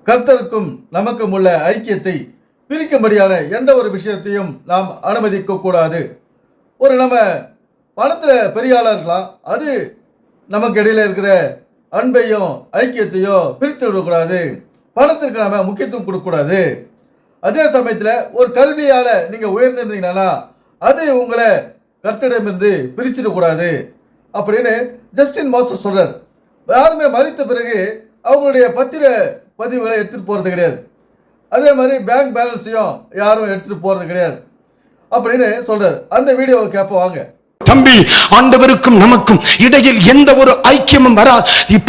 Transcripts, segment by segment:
கர்த்தருக்கும் நமக்கும் உள்ள ஐக்கியத்தை பிரிக்கும்படியான எந்த ஒரு விஷயத்தையும் நாம் அனுமதிக்க கூடாது. நம்ம பணத்தில் பெரிய ஆளாக இருக்கலாம், அது நமக்கு இடையில இருக்கிற அன்பையும் ஐக்கியத்தையும் பிரித்து விடக்கூடாது. பணத்திற்கு நாம முக்கியத்துவம் கொடுக்கக்கூடாது. அதே சமயத்தில் ஒரு கல்வியால் நீங்கள் உயர்ந்திருந்தீங்கன்னா அது உங்களை கர்த்தரிடமிருந்து பிரிச்சிடக்கூடாது அப்படின்னு ஜஸ்டின் மோசஸ் சொல்றார். யாருமே மறித்த பிறகு அவங்களுடைய பத்திர பதிவுகளை எடுத்துகிட்டு போகிறது கிடையாது. அதே மாதிரி பேங்க் பேலன்ஸையும் யாரும் எடுத்துகிட்டு போகிறது கிடையாது அப்படின்னு சொல்றார். அந்த வீடியோவை கேட்போம் வாங்க. தம்பி, ஆண்டவருக்கும் நமக்கும் இடையில் எந்த ஒரு ஐக்கியமும்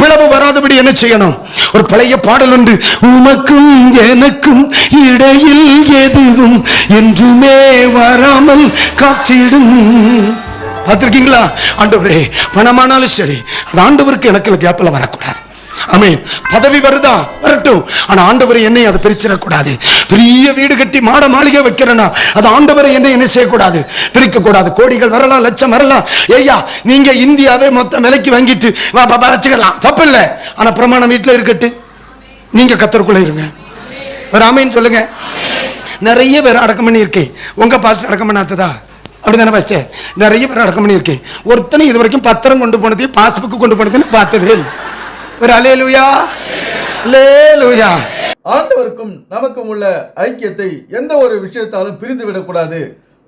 பிளவு வராதபடி என்ன செய்யணும்? ஒரு பழைய பாடல் உண்டு, உமக்கும் எனக்கும் இடையில் எதுவும் என்றுமே வராமல் காத்திடும். பார்த்திருக்கீங்களா? ஆண்டவரே, பணமானாலும் சரி, அது ஆண்டவருக்கு எனக்கு கேப்பில் வரக்கூடாது. ஆமென். பதவி வருதா வரட்டும், ஆனா ஆண்டவரை என்னை அதை பிரிச்சிடக்கூடாது. பெரிய வீடு கட்டி மாட மாளிகை வைக்கிறேன்னா அது ஆண்டவரை என்னை என்ன செய்யக்கூடாது, பிரிக்க கூடாது. கோடிகள் வரலாம், லட்சம் வரலாம். ஏய்யா, நீங்க இந்தியாவே மொத்த விலைக்கு வாங்கிட்டு வச்சுக்கலாம், தப்பு இல்லை. ஆனா பிரமாணம் வீட்டில் இருக்கட்டு, நீங்க கத்தருக்குள்ள இருங்க. ஒரு ஆமீன் சொல்லுங்க. நிறைய பேர் அடக்கம் பண்ணி இருக்கேன். உங்க பாஸ்டர் அடக்கம் பண்ணாததா? அப்படிதானே பாஸ்டர்? நிறைய பேர் அடக்கம் பண்ணி இருக்கேன். ஒருத்தனை இது வரைக்கும் பத்திரம் கொண்டு போனது, பாஸ்புக் கொண்டு போனதுன்னு பார்த்ததே இல்லை. ஒரு அல்லேலூயா, அல்லேலூயா. ஆண்டவருக்கும் நமக்கும் உள்ள ஐக்கியத்தை எந்த ஒரு விஷயத்தாலும் பிரிந்து விடக்கூடாது.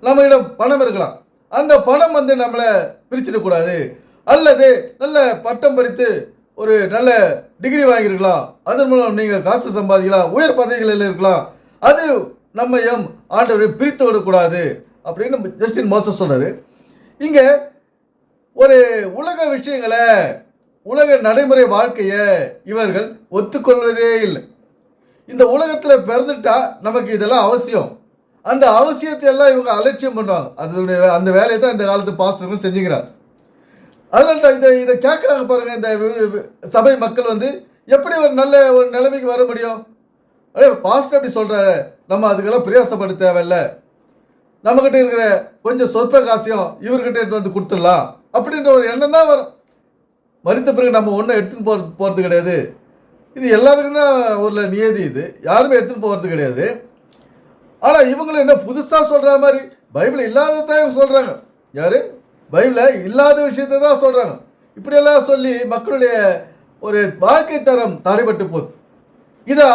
நம்மிடம் பணம் இருக்கலாம், அந்த பணம் நம்மளை பிரிச்சிடக்கூடாது. அல்லது நல்ல பட்டம் படித்து ஒரு நல்ல டிகிரி வாங்கியிருக்கலாம், அதன் மூலம் நீங்கள் காசு சம்பாதிக்கலாம், உயர் பதவிகளில் இருக்கலாம், அது நம்மையும் ஆண்டவரை பிரித்து விடக்கூடாது அப்படின்னு ஜஸ்டின் மோசஸ் சொல்றாரு. இங்கே ஒரு உலக விஷயங்களை, உலக நடைமுறை வாழ்க்கையை இவர்கள் ஒத்துக்கொள்வதே இல்லை. இந்த உலகத்தில் பிறந்துட்டா நமக்கு இதெல்லாம் அவசியம், அந்த அவசியத்தை எல்லாம் இவங்க அலட்சியம் பண்ணுவாங்க. அந்த வேலையை தான் இந்த காலத்து பாஸ்டர்கள் செஞ்சுக்கிறார். அதனால தான் இதை கேட்குறாங்க பாருங்க. இந்த சபை மக்கள் எப்படி ஒரு நிலைமைக்கு வர முடியும்? பாஸ்டர் அப்படி சொல்றாரு, நம்ம அதுக்கெல்லாம் பிரயாசப்பட தேவையில்லை, நம்மகிட்ட இருக்கிற கொஞ்சம் சொற்ப காசியம் இவர்கிட்ட கொடுத்துடலாம் அப்படின்ற ஒரு எண்ணம் தான் வரும். மறித்த பிறகு நம்ம ஒன்றும் எடுத்துன்னு போகிறது கிடையாது. இது எல்லாருக்கும் தான் ஒரு நியதி, இது யாருமே எடுத்துன்னு போகிறது கிடையாது. ஆனால் இவங்களும் என்ன புதுசாக சொல்கிற மாதிரி பைபிள் இல்லாததான் இவங்க சொல்கிறாங்க. யார்? பைபிளில் இல்லாத விஷயத்தை தான் சொல்கிறாங்க. இப்படியெல்லாம் சொல்லி மக்களுடைய ஒரு வாழ்க்கை தரம் தடைபட்டு போகுது. இதை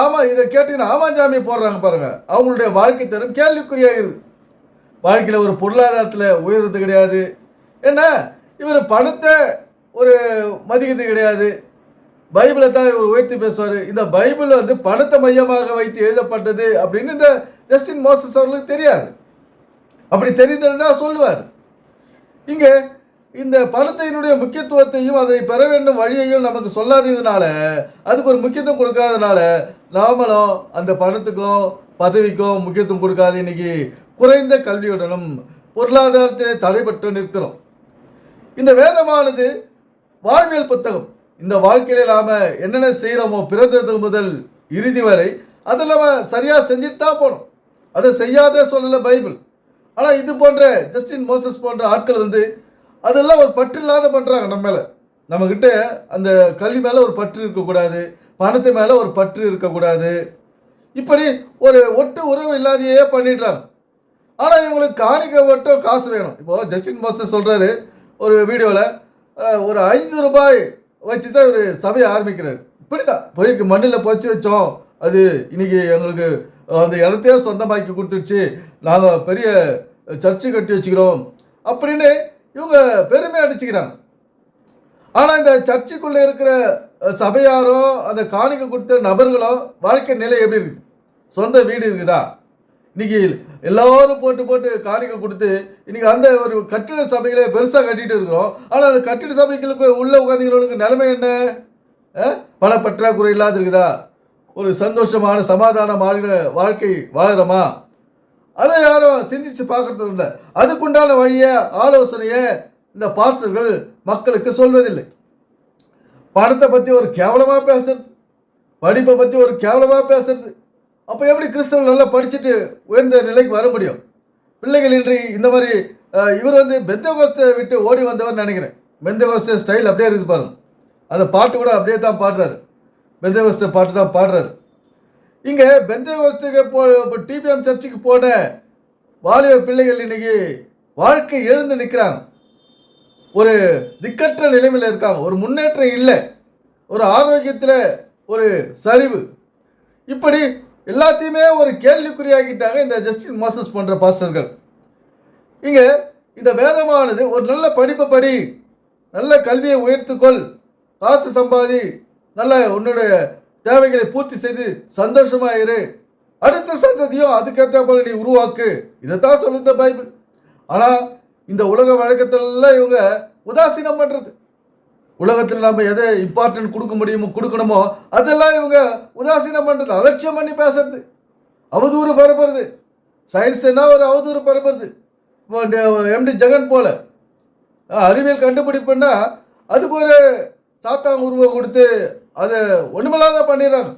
கேட்டீங்கன்னா ஆமாஞ்சாமி போடுறாங்க பாருங்க. அவங்களுடைய வாழ்க்கை தரம் கேள்விக்குறியாகிறது. வாழ்க்கையில் ஒரு பொருளாதாரத்தில் உயர்றது கிடையாது. ஏன்னா இவர் பணத்தை ஒரு மதிக்கிறது கிடையாது. பைபிளை தான் இவர் உயர்த்தி பேசுவார். இந்த பைபிள் பணத்தை மையமாக வைத்து எழுதப்பட்டது அப்படின்னு இந்த ஜஸ்டின் மோசஸ் அவர்களுக்கு தெரியாது. அப்படி தெரிந்ததுன்னா சொல்லுவார். இங்கே இந்த பணத்தினுடைய முக்கியத்துவத்தையும் அதை பெற வேண்டும் வழியையும் நமக்கு சொல்லாததுனால, அதுக்கு ஒரு முக்கியத்துவம் கொடுக்காதனால நாமளும் அந்த பணத்துக்கும் பதவிக்கும் முக்கியத்துவம் கொடுக்காது. இன்னைக்கு குறைந்த கல்வியுடனும் பொருளாதாரத்தை தடைபட்டு நிற்கிறோம். இந்த வேதமானது வாழ்வியல் புத்தகம். இந்த வாழ்க்கையில நாம என்னென்ன செய்யறோமோ பிறந்தது முதல் இறுதி வரை அதை நம்ம சரியா செஞ்சுட்டு தான் போனோம். அதை செய்யாத சொல்லல பைபிள். ஆனா இது போன்ற ஜஸ்டின் மோசஸ் போன்ற ஆட்கள் அதெல்லாம் ஒரு பற்று இல்லாத பண்றாங்க. நம்ம கிட்ட அந்த கல்வி மேல ஒரு பற்று இருக்கக்கூடாது, பணத்து மேல ஒரு பற்று இருக்கக்கூடாது. இப்படி ஒரு ஒட்டு உறவு இல்லாதையே பண்ணிடுறாங்க. ஆனா இவங்களுக்கு காணிக்க மட்டும் காசு வேணும். இப்போ ஜஸ்டின் மோசஸ் சொல்றாரு ஒரு வீடியோவில், ஒரு 5 ரூபாய் வச்சு தான் ஒரு சபையை ஆரம்பிக்கிறார். இப்படிதான் போய் மண்ணில் பொச்சு வச்சோம், அது இன்னைக்கு எங்களுக்கு அந்த இடத்தையே சொந்தமாக்கி கொடுத்துருச்சு, நாங்கள் பெரிய சர்ச்சு கட்டி வச்சுக்கிறோம் அப்படின்னு இவங்க பெருமை அடிச்சுக்கிறாங்க. ஆனால் இந்த சர்ச்சுக்குள்ளே இருக்கிற சபையாரோ அந்த காணிக்க கொடுத்த நபர்களோ வாழ்க்கை நிலை எப்படி இருக்குது? சொந்த வீடு இருக்குதா? இன்னைக்கு எல்லாரும் போட்டு காணிக்க கொடுத்து இன்னைக்கு அந்த ஒரு கட்டிட சபைகளை பெருசாக கட்டிட்டு இருக்கிறோம். ஆனால் அந்த கட்டிட சபைகளுக்கு உள்ள உட்காந்துக்கிறவங்களுக்கு நிலைமை என்ன? பண பற்றாக்குறை இல்லாத இருக்குதா? ஒரு சந்தோஷமான சமாதானமான வாழ்க்கை வாழறோமா? அதை யாரும் சிந்திச்சு பார்க்கறது இல்லை. அதுக்குண்டான வழியை ஆலோசனையை இந்த பாஸ்டர்கள் மக்களுக்கு சொல்வதில்லை. பணத்தை பற்றி ஒரு கேவலமாக பேசுறது, படிப்பை பற்றி ஒரு கேவலமாக பேசுறது. அப்போ எப்படி கிறிஸ்தவர்கள் நல்லா படிச்சுட்டு உயர்ந்த நிலைக்கு வர முடியும்? பிள்ளைகள் இன்றி இந்த மாதிரி இவர் பெந்தகோஸ்தை விட்டு ஓடி வந்தவர் நினைக்கிறேன். பெந்தகோஸ்தே ஸ்டைல் அப்படியே இருக்குது பாருங்க. அந்த பாட்டு கூட அப்படியே தான் பாடுறாரு, பெந்தகோஸ்தே பாட்டு தான் பாடுறாரு. இங்கே பெந்தேகோஸ்துக்கு டிபிஎம் சர்ச்சுக்கு போன வாலிப பிள்ளைகள் இன்னைக்கு வாழ்க்கை எழுந்து நிற்கிறாங்க. ஒரு திக்கற்ற நிலைமையில் இருக்காங்க. ஒரு முன்னேற்றம் இல்லை. ஒரு ஆரோக்கியத்தில் ஒரு சரிவு. இப்படி எல்லாத்தையுமே ஒரு கேள்விக்குறியாக்கிட்டாங்க இந்த ஜஸ்டின் மோசஸ் போன்ற பாஸ்டர்கள். இங்கே இந்த வேதமானது ஒரு நல்ல படிப்பை படி, நல்ல கல்வியை உயர்த்துக்கொள், காசு சம்பாதி, நல்ல உன்னுடைய தேவைகளை பூர்த்தி செய்து சந்தோஷமாக இரு, அடுத்த சந்ததியும் அதுக்கேற்ற போல நீ உருவாக்கு, இதைத்தான் சொல்லுது பைபிள். ஆனால் இந்த உலக வழக்கத்திலெல்லாம் இவங்க உதாசீனம் பண்ணுறது. உலகத்தில் நம்ம எதை இம்பார்ட்டன்ட் கொடுக்கணுமோ அதெல்லாம் இவங்க உதாசீனம் பண்ணுறது, அலட்சியம் பண்ணி பேசுறது, அவதூறு பரப்புறது. சயின்ஸ் என்ன ஒரு அவதூறு பரப்புறது. இப்போ எம்டி ஜெகன் போல அறிவியல் கண்டுபிடிப்புன்னா அதுக்கு ஒரு சாத்தான் உருவம் கொடுத்து அதை ஒன்றுமில்லாத பண்ணிடுறாங்க.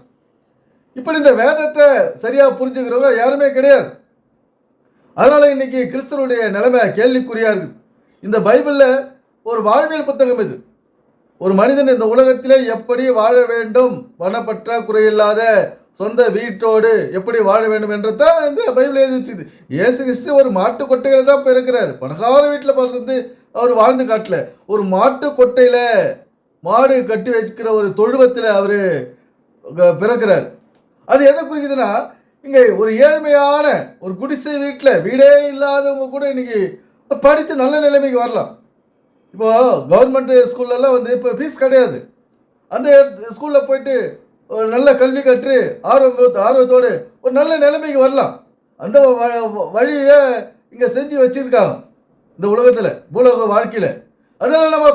இப்படி இந்த வேதத்தை சரியாக புரிஞ்சுக்கிறவங்க யாருமே கிடையாது. அதனால் இன்னைக்கு கிறிஸ்தவனுடைய நிலைமை கேள்விக்குறியாக இருக்குது. இந்த பைபிளில் ஒரு வாழ்வியல் புத்தகம் இது. ஒரு மனிதன் இந்த உலகத்திலே எப்படி வாழ வேண்டும், பணப்பற்றாக்குறை இல்லாத சொந்த வீட்டோடு எப்படி வாழ வேண்டும் என்றதான் இந்த பைபிள் எழுதி வச்சுது. இயேசு கிறிஸ்து ஒரு மாட்டு கொட்டையில் தான் பிறக்கிறார். பணக்கார வீட்டில் பிறந்து அவர் வாழ்ந்து காட்டல. ஒரு மாட்டு கொட்டையில் மாடு கட்டி வைக்கிற ஒரு தொழுவத்தில் அவர் பிறக்கிறார். அது எதை குறிக்குதுன்னா, இங்கே ஒரு ஏழ்மையான ஒரு குடிசை வீட்டில் வீடே இல்லாதவங்க கூட இன்னைக்கு படித்து நல்ல நிலைமைக்கு வரலாம். இப்போ கவர்மெண்ட் ஸ்கூல்லலாம் வந்து இப்போ ஃபீஸ் கிடையாது. அந்த ஸ்கூலில் போயிட்டு ஒரு நல்ல கல்வி கற்று ஆர்வத்தோடு ஒரு நல்ல நிலைமைக்கு வரலாம். அந்த வழியை இங்கே செஞ்சு வச்சுருக்காங்க இந்த உலகத்தில், பூலோக வாழ்க்கையில். அதெல்லாம் நம்ம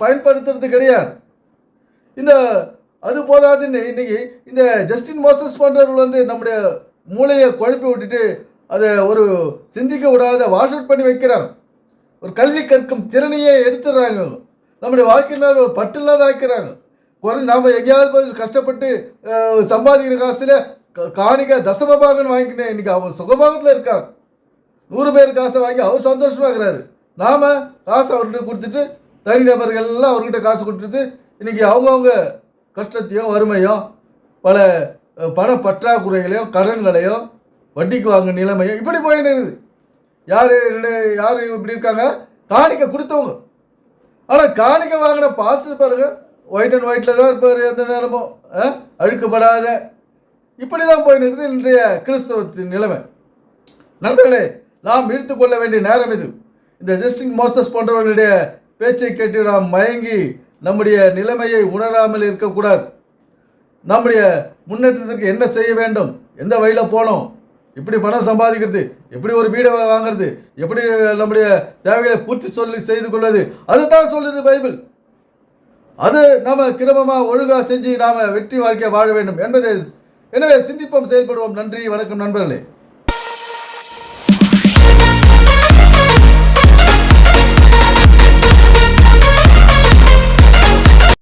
பயன்படுத்துறது கிடையாது. இந்த அது போதாதுன்னு இன்னைக்கு இந்த ஜஸ்டின் மோசஸ் போன்றவர்கள் வந்து நம்முடைய மூளையை குழப்பி விட்டுட்டு அதை ஒரு சிந்திக்க விடாத வாஷ் அவுட் பண்ணி வைக்கிறாங்க. ஒரு கல்வி கற்கும் திறனையே எடுத்துடுறாங்க. நம்முடைய வாழ்க்கையில் ஒரு பற்று இல்லாத ஆக்கிறாங்க. நாம் எங்கேயாவது போய் கஷ்டப்பட்டு சம்பாதிக்கிற காசில் காணிக்க தசமபாகன்னு வாங்கிக்கினேன். இன்றைக்கி அவன் சுகபாகத்தில் இருக்காங்க. 100 பேர் காசை வாங்கி அவர் சந்தோஷமாகிறாரு. நாம் காசை அவர்கிட்ட கொடுத்துட்டு, தனிநபர்கள்லாம் அவர்கிட்ட காசு கொடுத்துட்டு இன்றைக்கி அவங்கவுங்க கஷ்டத்தையும் வறுமையும் பல பண பற்றாக்குறைகளையும் கடன்களையும் வட்டிக்கு வாங்க நிலைமையும் இப்படி போயின்னு இருக்குது. யார் இப்படி இருக்காங்க? காணிக்க கொடுத்தவங்க. ஆனால் காணிக்க வாங்கின பாஸ்டர் பாருங்க, ஒயிட் அண்ட் ஒயிட்டில் தான் இருப்பார் எந்த நேரமும், அழுக்கப்படாத. இப்படி தான் போயின்னு இருக்குது இன்றைய கிறிஸ்தவத்தின் நிலைமை. நண்பர்களே, நாம் இழுத்து கொள்ள வேண்டிய நேரம் இது. இந்த ஜஸ்டின் மோசஸ் போன்றவர்களுடைய பேச்சை கேட்டு நாம் மயங்கி நம்முடைய நிலைமையை உணராமல் இருக்கக்கூடாது. நம்முடைய முன்னேற்றத்திற்கு என்ன செய்ய வேண்டும், எந்த வழியில் போனோம், எப்படி பணம் சம்பாதிக்கிறது, எப்படி ஒரு வீடை வாங்கிறது, எப்படி நம்முடைய தேவைகளை பூர்த்தி செய்து கொள்வது, அதுதான் சொல்லுது பைபிள். அது நாம் கிரமமாக ஒழுங்காக செஞ்சு நாம் வெற்றி வாழ்க்கையை வாழ வேண்டும் என்பதை. எனவே சிந்திப்போம், செயல்படுவோம். நன்றி, வணக்கம் நண்பர்களே.